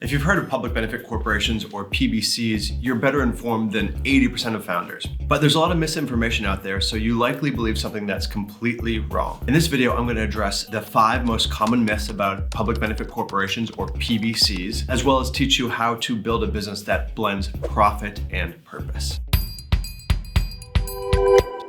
If you've heard of public benefit corporations or PBCs, you're better informed than 80% of founders. But there's a lot of misinformation out there, so you likely believe something that's completely wrong. In this video, I'm going to address the 5 most common myths about public benefit corporations or PBCs, as well as teach you how to build a business that blends profit and purpose.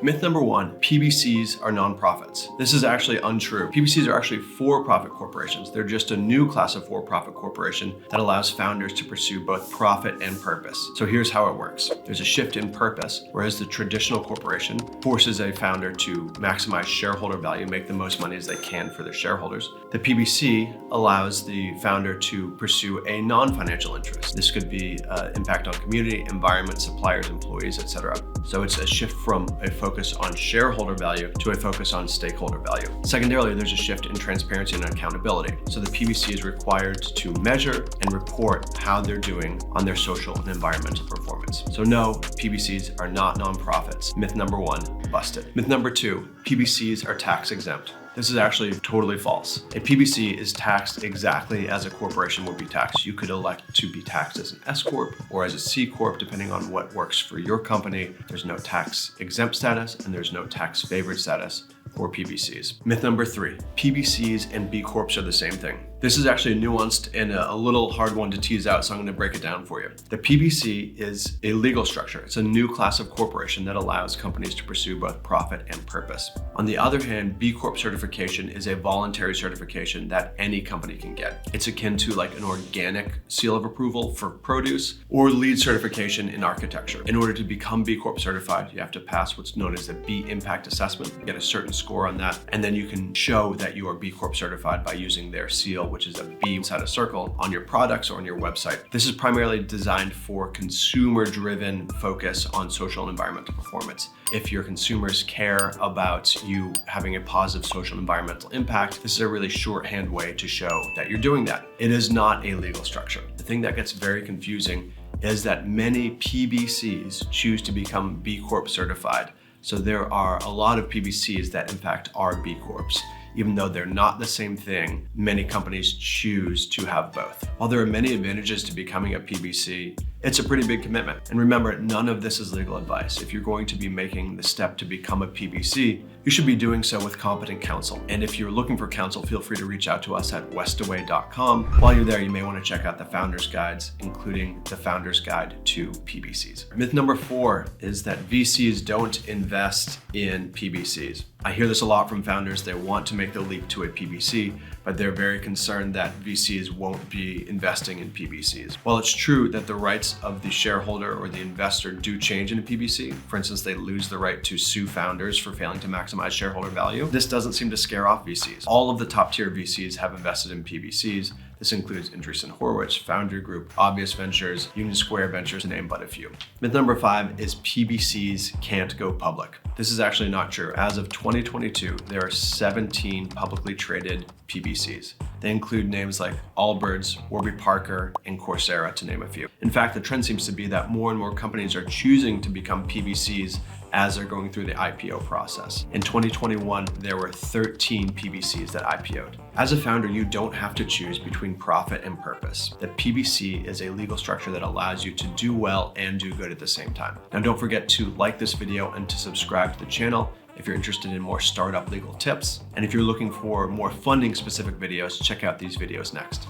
Myth number 1, PBCs are nonprofits. This is actually untrue. PBCs are actually for-profit corporations. They're just a new class of for-profit corporation that allows founders to pursue both profit and purpose. So here's how it works. There's a shift in purpose, whereas the traditional corporation forces a founder to maximize shareholder value, make the most money as they can for their shareholders. The PBC allows the founder to pursue a non-financial interest. This could be impact on community, environment, suppliers, employees, etc. So it's a shift from a focus on shareholder value to a focus on stakeholder value. Secondarily, there's a shift in transparency and accountability. So the PBC is required to measure and report how they're doing on their social and environmental performance. So no, PBCs are not nonprofits. Myth number 1, busted. Myth number 2, PBCs are tax exempt. This is actually totally false. A PBC is taxed exactly as a corporation would be taxed. You could elect to be taxed as an S Corp or as a C Corp, depending on what works for your company. There's no tax exempt status and there's no tax favored status for PBCs. Myth number 3, PBCs and B Corps are the same thing. This is actually nuanced and a little hard one to tease out, so I'm going to break it down for you. The PBC is a legal structure. It's a new class of corporation that allows companies to pursue both profit and purpose. On the other hand, B Corp certification is a voluntary certification that any company can get. It's akin to like an organic seal of approval for produce or LEED certification in architecture. In order to become B Corp certified, you have to pass what's known as the B Impact Assessment, get a certain score on that, and then you can show that you are B Corp certified by using their seal, which is a B inside a circle, on your products or on your website. This is primarily designed for consumer-driven focus on social and environmental performance. If your consumers care about you having a positive social and environmental impact, this is a really shorthand way to show that you're doing that. It is not a legal structure. The thing that gets very confusing is that many PBCs choose to become B Corp certified. So there are a lot of PBCs that in fact are B Corps. Even though they're not the same thing, many companies choose to have both. While there are many advantages to becoming a PBC, it's a pretty big commitment. And remember, none of this is legal advice. If you're going to be making the step to become a PBC, you should be doing so with competent counsel. And if you're looking for counsel, feel free to reach out to us at westaway.com. While you're there, you may want to check out the Founders Guides, including the Founders Guide to PBCs. Myth number 4 is that VCs don't invest in PBCs. I hear this a lot from founders. They want to make the leap to a PBC, but they're very concerned that VCs won't be investing in PBCs. While it's true that the rights of the shareholder or the investor do change in a PBC, for instance, they lose the right to sue founders for failing to maximize shareholder value, this doesn't seem to scare off VCs. All of the top tier VCs have invested in PBCs. This includes Andreessen Horowitz, Foundry Group, Obvious Ventures, Union Square Ventures, to name but a few. Myth number 5 is PBCs can't go public. This is actually not true. As of 2022, there are 17 publicly traded PBCs. They include names like Allbirds, Warby Parker, and Coursera, to name a few. In fact, the trend seems to be that more and more companies are choosing to become PBCs as they're going through the IPO process. In 2021, there were 13 PBCs that IPO'd. As a founder, you don't have to choose between profit and purpose. The PBC is a legal structure that allows you to do well and do good at the same time. Now, don't forget to like this video and to subscribe to the channel if you're interested in more startup legal tips. And if you're looking for more funding specific videos, check out these videos next.